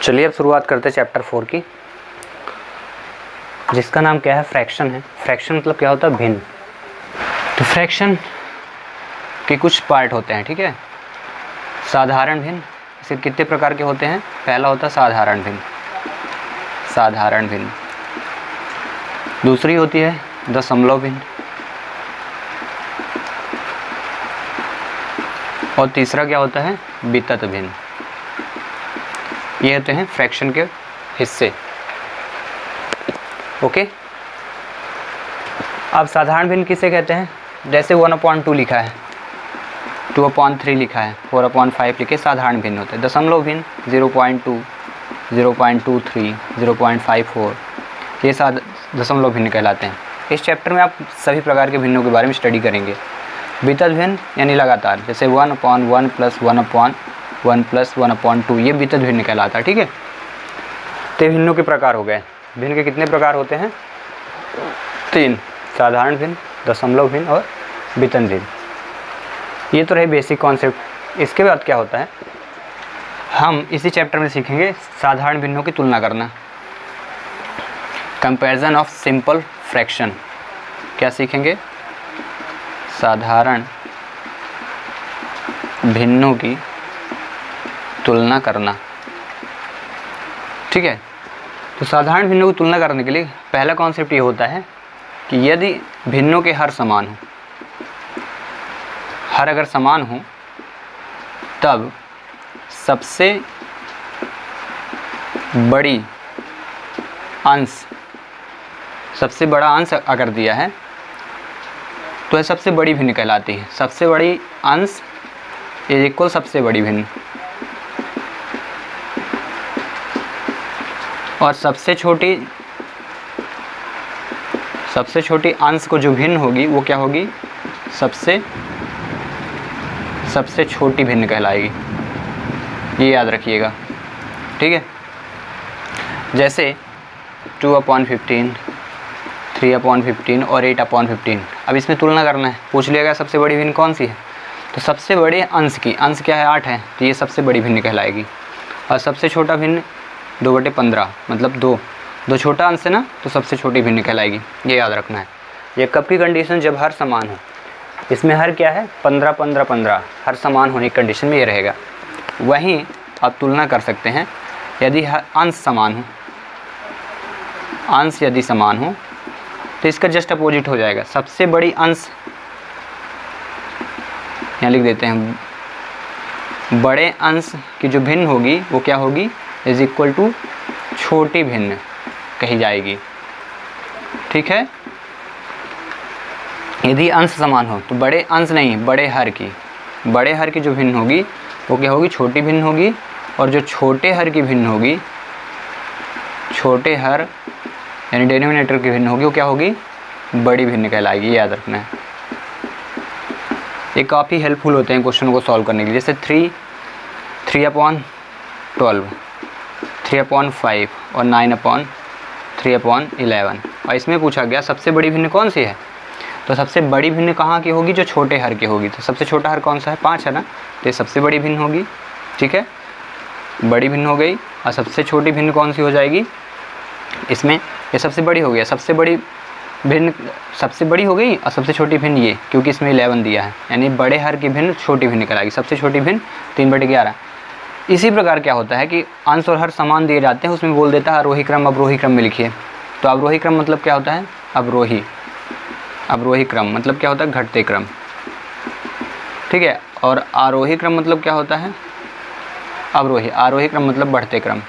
चलिए अब शुरुआत करते हैं चैप्टर 4 की, जिसका नाम क्या है, फ्रैक्शन है। फ्रैक्शन मतलब क्या होता है, भिन्न। तो फ्रैक्शन के कुछ पार्ट होते हैं, ठीक है। साधारण भिन्न, इसे कितने प्रकार के होते हैं? पहला होता है साधारण भिन्न, साधारण भिन्न। दूसरी होती है दशमलव भिन्न, और तीसरा क्या होता है, वितत भिन्न। ये होते हैं फ्रैक्शन के हिस्से। ओके, अब साधारण भिन्न किसे कहते हैं? जैसे 1/2 लिखा है, 2/3 लिखा है, 4/5 लिखे, साधारण भिन्न होते हैं। दशमलव भिन्न 0.2, 0.23, 0.54, ये दशमलव भिन्न कहलाते हैं। इस चैप्टर में आप सभी प्रकार के भिन्नों के बारे में स्टडी करेंगे। वितत भिन्न यानी लगातार, जैसे 1/1 + 1/1 + 1/2, ये वितत भिन्न कहलाता है, ठीक है। तो भिन्नों के प्रकार हो गए। भिन्न के कितने प्रकार होते हैं? 3, साधारण भिन्न, दशमलव भिन्न और वितत भिन्न। ये तो रहे बेसिक कॉन्सेप्ट। इसके बाद क्या होता है, हम इसी चैप्टर में सीखेंगे साधारण भिन्नों की तुलना करना, कंपैरिजन ऑफ सिंपल फ्रैक्शन। क्या सीखेंगे? साधारण भिन्नों की तुलना करना, ठीक है। तो साधारण भिन्नों की तुलना करने के लिए पहला कॉन्सेप्ट ये होता है कि यदि भिन्नों के हर समान हो, हर अगर समान हो, तब सबसे बड़ी अंश, सबसे बड़ा अंश अगर दिया है तो यह सबसे बड़ी भिन्न कहलाती है। सबसे बड़ी अंश इक्वल सबसे बड़ी भिन्न, और सबसे छोटी अंश को जो भिन्न होगी वो क्या होगी, सबसे छोटी भिन्न कहलाएगी। ये याद रखिएगा, ठीक है। जैसे 2/15, 3/15 और 8/15। अब इसमें तुलना करना है, पूछ लिया गया सबसे बड़ी भिन्न कौन सी है, तो सबसे बड़े अंश की, अंश क्या है, 8 है, तो ये सबसे बड़ी भिन्न कहलाएगी। और सबसे छोटा भिन्न 2/15, मतलब 2 छोटा अंश है ना, तो सबसे छोटी भिन्न कहलाएगी। ये याद रखना है। ये कब की कंडीशन? जब हर समान हो। इसमें हर क्या है, 15, 15, 15, हर समान होने की कंडीशन में ये रहेगा। वहीं आप तुलना कर सकते हैं यदि अंश समान हो, अंश यदि समान हो तो इसका जस्ट अपोजिट हो जाएगा। सबसे बड़ी अंश, यहाँ लिख देते हैं, बड़े अंश की जो भिन्न होगी वो क्या होगी, = छोटी भिन्न कही जाएगी, ठीक है। यदि अंश समान हो तो बड़े अंश नहीं, बड़े हर की जो भिन्न होगी वो क्या होगी, छोटी भिन्न होगी। और जो छोटे हर की भिन्न होगी, छोटे हर यानी डिनोमिनेटर की भिन्न होगी, वो क्या होगी, बड़ी भिन्न कहलाएगी। याद रखना है। ये काफ़ी हेल्पफुल होते हैं क्वेश्चन को सॉल्व करने के लिए। जैसे 3/12, 3/5 और 9/3/11। और इसमें पूछा गया सबसे बड़ी भिन्न कौन सी है, तो सबसे बड़ी भिन्न कहाँ की होगी, जो छोटे हर की होगी। तो सबसे छोटा हर कौन सा है, 5 है ना, तो ये सबसे बड़ी भिन्न होगी, ठीक है। बड़ी भिन्न हो गई। और सबसे छोटी भिन्न कौन सी हो जाएगी, इसमें ये सबसे बड़ी हो गई, सबसे बड़ी भिन्न सबसे बड़ी हो गई, और सबसे छोटी भिन्न ये, क्योंकि इसमें 11 दिया है, यानी बड़े हर की भिन्न छोटी भिन्न कहलाएगी। सबसे छोटी भिन्न 3/11। इसी प्रकार क्या होता है कि अंश और हर समान दिए जाते हैं, उसमें बोल देता है आरोही क्रम अवरोही क्रम में लिखिए। तो अवरोही क्रम मतलब क्या होता है, अवरोही क्रम मतलब क्या होता है, घटते क्रम, ठीक है। और आरोही क्रम मतलब क्या होता है, आरोही क्रम मतलब बढ़ते क्रम।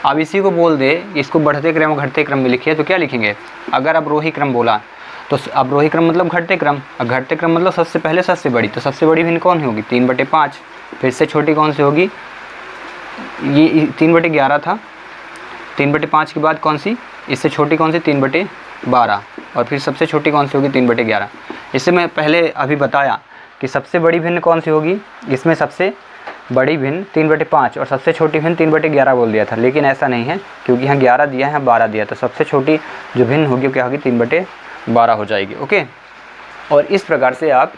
अब इसी को बोल दे, इसको बढ़ते क्रम और घटते क्रम में लिखिए, तो क्या लिखेंगे, अगर अवरोही क्रम बोला तो अवरोही क्रम मतलब घटते क्रम, और घटते क्रम मतलब सबसे पहले सबसे बड़ी। तो सबसे बड़ी भिन्न कौन होगी, 3/5। फिर से छोटी कौन सी होगी, ये 3/11 था, 3/5 के बाद कौन सी, इससे छोटी कौन सी, 3/12। और फिर सबसे छोटी कौन सी होगी, 3/11। इससे मैं पहले अभी बताया कि सबसे बड़ी भिन्न कौन सी होगी, इसमें सबसे बड़ी भिन्न 3/5 और सबसे छोटी भिन्न 3/11 बोल दिया था, लेकिन ऐसा नहीं है, क्योंकि यहाँ 11 दिया है, यहाँ 12 दिया, तो सबसे छोटी जो भिन्न होगी वो क्या होगी, 3/12 हो जाएगी। ओके, और इस प्रकार से आप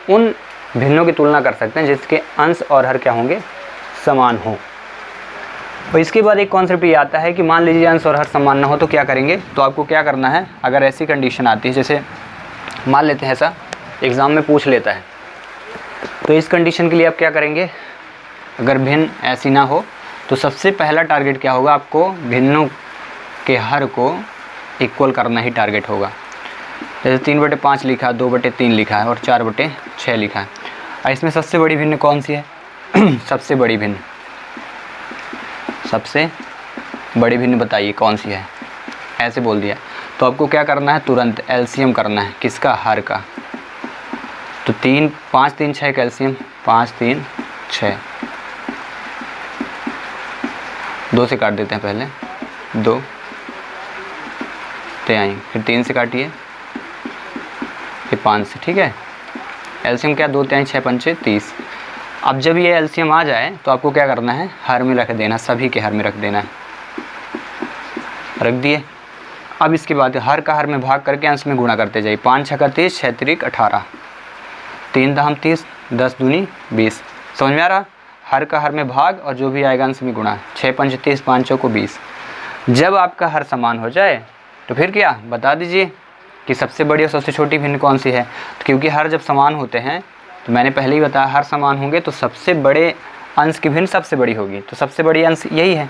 उन भिन्नों की तुलना कर सकते हैं जिसके अंश और हर क्या होंगे, समान हो। और इसके बाद एक कॉन्सेप्ट ये आता है कि मान लीजिए अंश और हर समान ना हो तो क्या करेंगे। तो आपको क्या करना है, अगर ऐसी कंडीशन आती है, जैसे मान लेते हैं ऐसा एग्ज़ाम में पूछ लेता है, तो इस कंडीशन के लिए आप क्या करेंगे, अगर भिन्न ऐसी ना हो तो सबसे पहला टारगेट क्या होगा, आपको भिन्नों के हर को इक्वल करना ही टारगेट होगा। जैसे 3/5 लिखा है, 2/3 लिखा है और 4/6 लिखा है। और इसमें सबसे बड़ी भिन्न कौन सी है? सबसे बड़ी भिन्न, सबसे बड़ी भिन्न बताइए कौन सी है, ऐसे बोल दिया। तो आपको क्या करना है, तुरंत एलसीएम करना है, किसका, हर का। तो 5 3 6 का एलसीएम, 5 3 6, 2 से काट देते हैं पहले, 2 आई, फिर 3 से काटिए, फिर 5 से, ठीक है। एलसीएम क्या, 2 3 6 5 30। अब जब ये एलसीएम आ जाए तो आपको क्या करना है, हर में रख देना, सभी के हर में रख देना है, रख दिए। अब इसके बाद हर का हर में भाग करके अंश में गुणा करते जाइए। 5 6 30, 6 3 18, 3 दाम 30, 10 दूनी 20। समझ में आ रहा? हर का हर में भाग और जो भी आएगा अंश में गुणा। 6 5 30, 5 चौको 20। जब आपका हर समान हो जाए तो फिर क्या, बता दीजिए कि सबसे बड़ी और सबसे छोटी भिन्न कौन सी है। तो क्योंकि हर जब समान होते हैं, तो मैंने पहले ही बताया हर समान होंगे तो सबसे बड़े अंश की भिन्न सबसे बड़ी होगी। तो सबसे बड़ी अंश यही है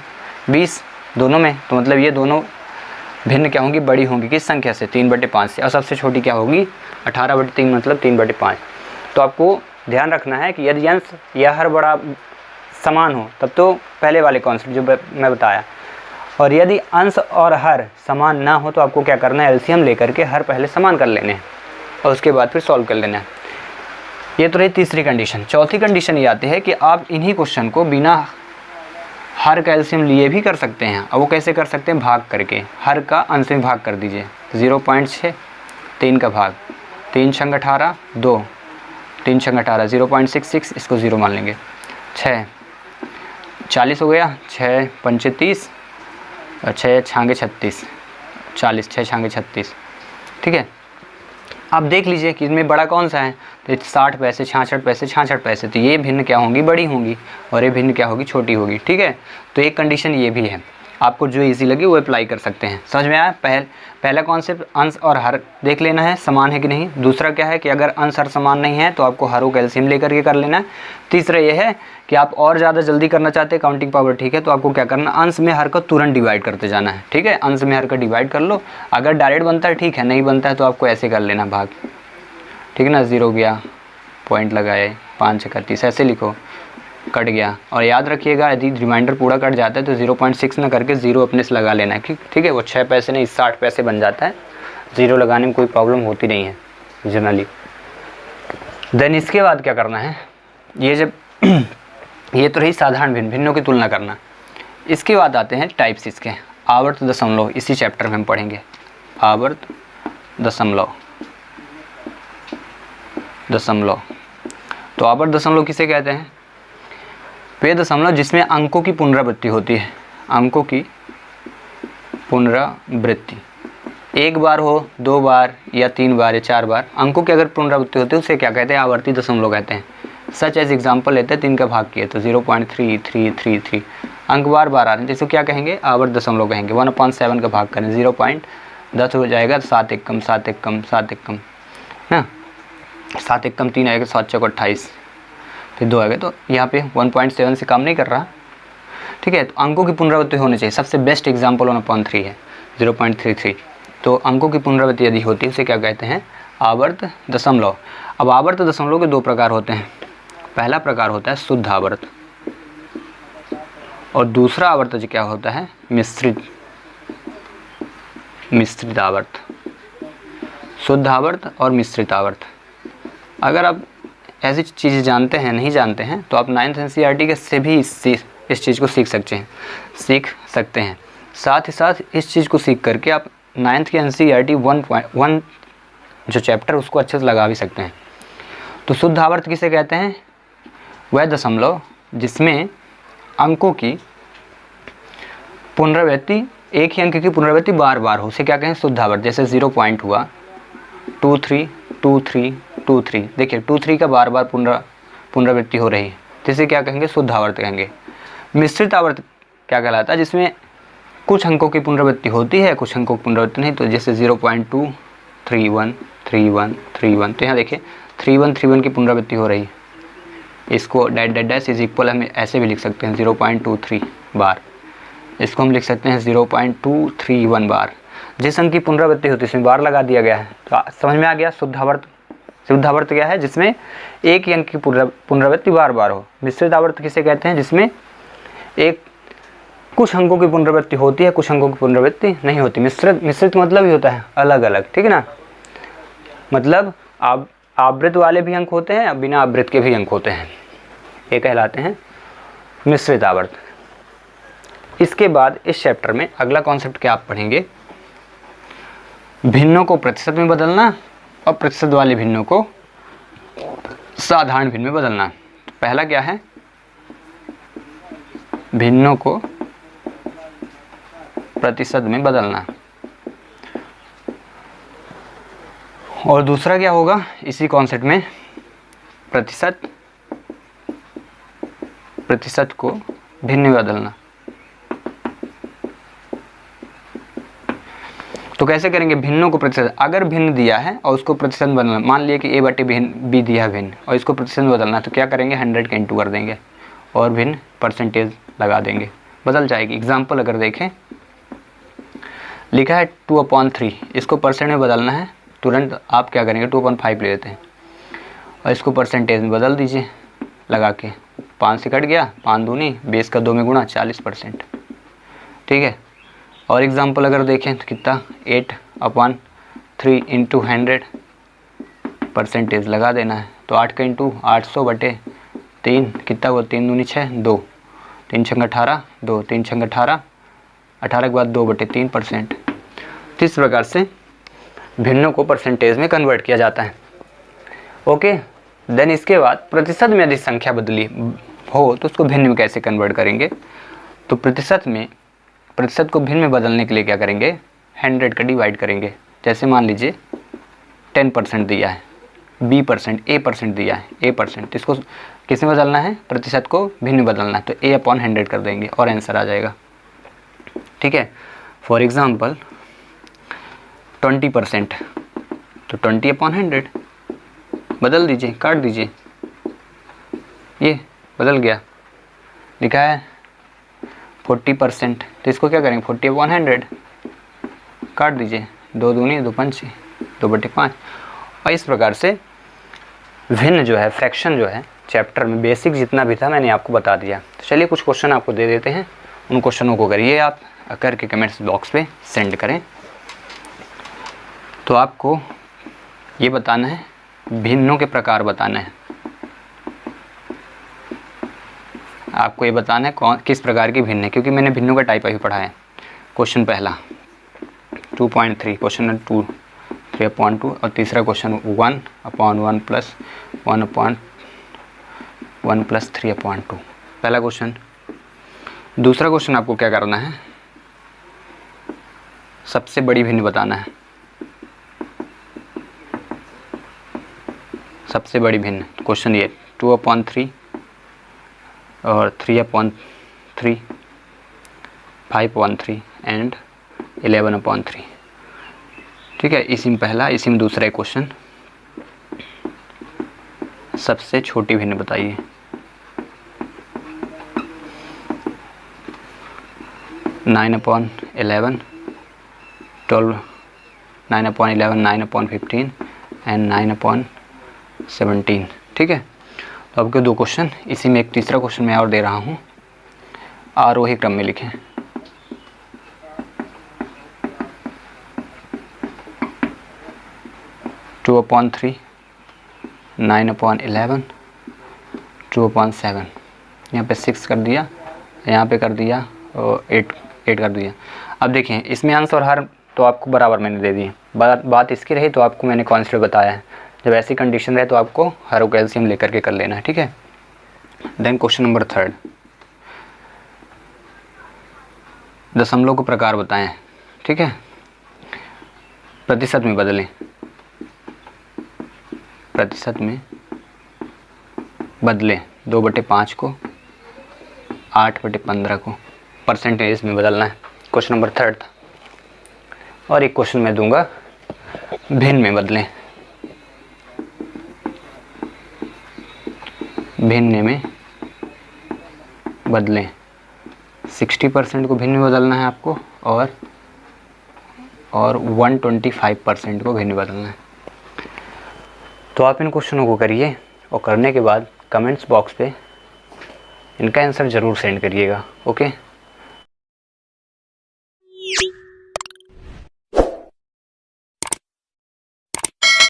20 दोनों में, तो मतलब ये दोनों भिन्न क्या होंगी, बड़ी होंगी किस संख्या से, 3/5 से। और सबसे छोटी क्या होगी, 18/3 मतलब 3/5। तो आपको ध्यान रखना है कि यदि अंश या हर बड़ा समान हो तब तो पहले वाले कॉन्सेप्ट जो मैं बताया, और यदि अंश और हर समान ना हो तो आपको क्या करना है, एलसीएम लेकर के हर पहले समान कर लेने हैं और उसके बाद फिर सॉल्व कर लेना है। ये तो रही तीसरी कंडीशन। चौथी कंडीशन ये आती है कि आप इन्हीं क्वेश्चन को बिना हर का एलसीएम लिए भी कर सकते हैं। अब वो कैसे कर सकते हैं, भाग करके, हर का अंश में भाग कर दीजिए। 0.6, 3 का भाग, 3 6 18, 2, 3 6 18, 0.66, इसको 0 मान लेंगे। 6 40 हो गया, 6 5 30 और 6 6 36, 40, 6 6 36, ठीक है। आप देख लीजिए कि इसमें बड़ा कौन सा है, तो 60 पैसे, 66 पैसे, 66 पैसे। तो ये भिन्न क्या होंगी, बड़ी होंगी, और ये भिन्न क्या होगी, छोटी होगी, ठीक है। तो एक कंडीशन ये भी है, आपको जो इजी लगे वो अप्लाई कर सकते हैं। समझ में आया? पहला कॉन्सेप्ट अंश और हर देख लेना है समान है कि नहीं। दूसरा क्या है कि अगर अंश हर समान नहीं है तो आपको हरों का एलसीएम लेकर के कर लेना है। तीसरा ये है कि आप और ज़्यादा जल्दी करना चाहते हैं, काउंटिंग पावर ठीक है, तो आपको क्या करना, अंश में हर को तुरंत डिवाइड करते जाना है, ठीक है। अंश में हर का डिवाइड कर लो, अगर डायरेक्ट बनता है ठीक है, नहीं बनता है तो आपको ऐसे कर लेना भाग, ठीक है ना। 0 गया, पॉइंट लगाए, 5 6 30, ऐसे लिखो, कट गया। और याद रखिएगा यदि रिमाइंडर पूरा कट जाता है तो 0.6 ना करके 0 अपने से लगा लेना है, ठीक है। वो 6 पैसे नहीं 60 पैसे बन जाता है, 0 लगाने में कोई प्रॉब्लम होती नहीं है जनरली। देन इसके बाद क्या करना है, ये जब ये तो रही साधारण भिन्नों की तुलना करना। इसके बाद आते हैं टाइप्स इसके, आवर्त दशमलव, इसी चैप्टर में हम पढ़ेंगे आवर्त दशमलव। तो आवर्त दशमलव किसे कहते हैं, वे दशमलव जिसमें अंकों की पुनरावृत्ति होती है। अंकों की पुनरावृत्ति एक बार हो, 2 बार या 3 बार या 4 बार, अंकों की अगर पुनरावृत्ति होती है उसे क्या कहते हैं, आवर्ती दशमलव कहते हैं। सच एज एग्जाम्पल लेते हैं 3 का भाग किए तो 0.3333 अंक बार बार आ रहे हैं, जिसको क्या कहेंगे, आवर्त दशमलव कहेंगे। 1/7 का भाग करें 0.10 हो जाएगा तो 7 1 कम 7 1 कम 7 1 कम ना, 7 1 कम 3 आएगा, 7 चौक 28, फिर 2 आएगा। तो यहाँ पे 1.7 से काम नहीं कर रहा, ठीक है। तो अंकों की पुनरावृत्ति होनी चाहिए। सबसे बेस्ट एग्जाम्पल 1/3 है 0.33। तो अंकों की पुनरावृत्ति यदि होती है उसे क्या कहते हैं, आवर्त दशमलव। अब आवर्त दशमलव के 2 प्रकार होते हैं। पहला प्रकार होता है शुद्ध आवर्त और दूसरा आवर्त जो क्या होता है, मिश्रित आवर्त। शुद्ध आवर्त और मिश्रित आवर्त। अगर आप ऐसी चीज़ें जानते हैं, नहीं जानते हैं, तो आप 9th NCERT के से भी इस चीज़ को सीख सकते हैं। साथ ही साथ इस चीज़ को सीख करके आप 9th के NCERT 1 जो चैप्टर उसको अच्छे से लगा भी सकते हैं। तो शुद्ध आवर्त किसे कहते हैं, वह दशमलव जिसमें अंकों की पुनरावृत्ति, एक ही अंक की पुनरावृत्ति बार बार हो, उसे क्या कहें, शुद्ध आवर्त। जैसे 0 पॉइंट हुआ, 2 3 2 3 2 3, देखिए 2 3 का बार बार पुनरावृत्ति हो रही है, जिसे क्या कहेंगे, शुद्ध आवर्त कहेंगे। मिश्रित आवर्त क्या कहलाता है, जिसमें कुछ अंकों की पुनरावृत्ति होती है, कुछ अंकों की पुनरावृत्ति नहीं। तो जैसे 0.2 31 31 31, तो यहाँ देखिए 31 की पुनरावृत्ति हो रही है। इसको that that dash is equal हम ऐसे भी लिख सकते हैं 0.23 बार। इसको हम लिख सकते हैं 0.231 बार। जिस अंक की पुनरावृत्ति होती है इसमें बार लगा दिया गया है। तो समझ में आ गया शुद्धावर्त। शुद्धावर्त क्या है, जिसमें एक ही अंक की पुनरावृत्ति बार बार हो। मिश्रित आवर्त किसे कहते हैं, जिसमें एक कुछ अंकों की पुनरावृत्ति होती है, कुछ अंकों की पुनरावृत्ति नहीं होती। मिश्रित मतलब ही होता है अलग अलग, ठीक है ना। मतलब आवृत वाले भी अंक होते हैं, बिना आवृत के भी अंक होते हैं, ये कहलाते हैं मिश्रित आवर्त। इसके बाद इस चैप्टर में अगला कॉन्सेप्ट क्या आप पढ़ेंगे, भिन्नों को प्रतिशत में बदलना और प्रतिशत वाले भिन्नों को साधारण भिन्न में बदलना। तो पहला क्या है, भिन्नों को प्रतिशत में बदलना, और दूसरा क्या होगा इसी कॉन्सेप्ट में, प्रतिशत को भिन्न में बदलना। तो कैसे करेंगे, भिन्नों को प्रतिशत, अगर भिन्न दिया है और उसको प्रतिशत बदलना, मान लिया कि a/b दिया है भिन्न और इसको प्रतिशत में बदलना, तो क्या करेंगे 100 का इंटू कर देंगे और भिन्न परसेंटेज लगा देंगे, बदल जाएगी। एग्जाम्पल अगर देखें, लिखा है 2/3, इसको परसेंट में बदलना है, तुरंत आप क्या करेंगे 2/5 ले लेते हैं और इसको परसेंटेज में बदल दीजिए लगा के। 5 से कट गया, 5 दूनी 20 का 2 में गुणा 40%, ठीक है। और एग्जाम्पल अगर देखें तो कितना 8/3 इंटू 100 परसेंटेज लगा देना है। तो 8 का इंटू 800/3 कितना हुआ, 3 दूनी 6, 2 3 छंग 18, 2 3 छंग 18, 18 के बाद 2/3%। तो इस प्रकार से भिन्नों को परसेंटेज में कन्वर्ट किया जाता है। ओके, देन इसके बाद प्रतिशत में यदि संख्या बदली हो तो उसको भिन्न में कैसे कन्वर्ट करेंगे। तो प्रतिशत को भिन्न में बदलने के लिए क्या करेंगे, 100 का डिवाइड करेंगे। जैसे मान लीजिए 10% दिया है, a% दिया है a%, तो इसको किस में बदलना है, प्रतिशत को भिन्न में बदलना है, तो a/100 कर देंगे और आंसर आ जाएगा, ठीक है। फॉर एग्जांपल 20%, तो 20/100 बदल दीजिए, काट दीजिए, ये बदल गया। लिखा है 40%, तो इसको क्या करेंगे 40/100 काट दीजिए, 2 दूनी 2 पंचे 2/5। और इस प्रकार से भिन्न जो है, फ्रैक्शन जो है, चैप्टर में बेसिक जितना भी था मैंने आपको बता दिया। तो चलिए कुछ क्वेश्चन आपको दे देते हैं, उन क्वेश्चनों को करिए आप, करके कमेंट्स बॉक्स पे सेंड करें। तो आपको ये बताना है, भिन्नों के प्रकार बताना है, आपको ये बताना है कौन किस प्रकार की भिन्न है, क्योंकि मैंने भिन्नों का टाइप अभी पढ़ा है। क्वेश्चन पहला 2.3, क्वेश्चन नंबर 2 3/2, और तीसरा क्वेश्चन 1/1 प्लस 1/1 प्लस 3/2, पहला क्वेश्चन। दूसरा क्वेश्चन आपको क्या करना है, सबसे बड़ी भिन्न बताना है, सबसे बड़ी भिन्न। क्वेश्चन ये 2/3 और 3/3, 5/3 एंड 11/3, ठीक है। इसी में पहला, इसी में दूसरा एक क्वेश्चन, सबसे छोटी भिन्न बताइए। (9/11) 12, 9/11, 9/15 एंड 9/17, ठीक है। तो आपके 2 क्वेश्चन, इसी में एक तीसरा क्वेश्चन मैं और दे रहा हूँ, आरोही क्रम में लिखें। (2/3) 9/11, 2/7, यहाँ पे 6 कर दिया, यहाँ पे कर दिया और 8 कर दिया। अब देखिए इसमें अंश और हर तो आपको बराबर मैंने दे दिए, बात इसकी रही तो आपको मैंने कॉन्सेप्ट बताया है। जब ऐसी कंडीशन रहे तो आपको हर कैल्शियम लेकर के कर लेना है, ठीक है। देन क्वेश्चन नंबर 3, दशमलव को प्रकार बताएं, ठीक है। प्रतिशत में बदलें, प्रतिशत में बदलें 2/5 को 8/15 को परसेंटेज में बदलना है। क्वेश्चन नंबर 3 था। और एक क्वेश्चन मैं दूंगा भिन्न में बदलें, भिन्न में बदलें। 60% को भिन्न में बदलना है आपको और 125% को भिन्न में बदलना है। तो आप इन क्वेश्चनों को करिए और करने के बाद कमेंट्स बॉक्स पे इनका आंसर ज़रूर सेंड करिएगा। ओके।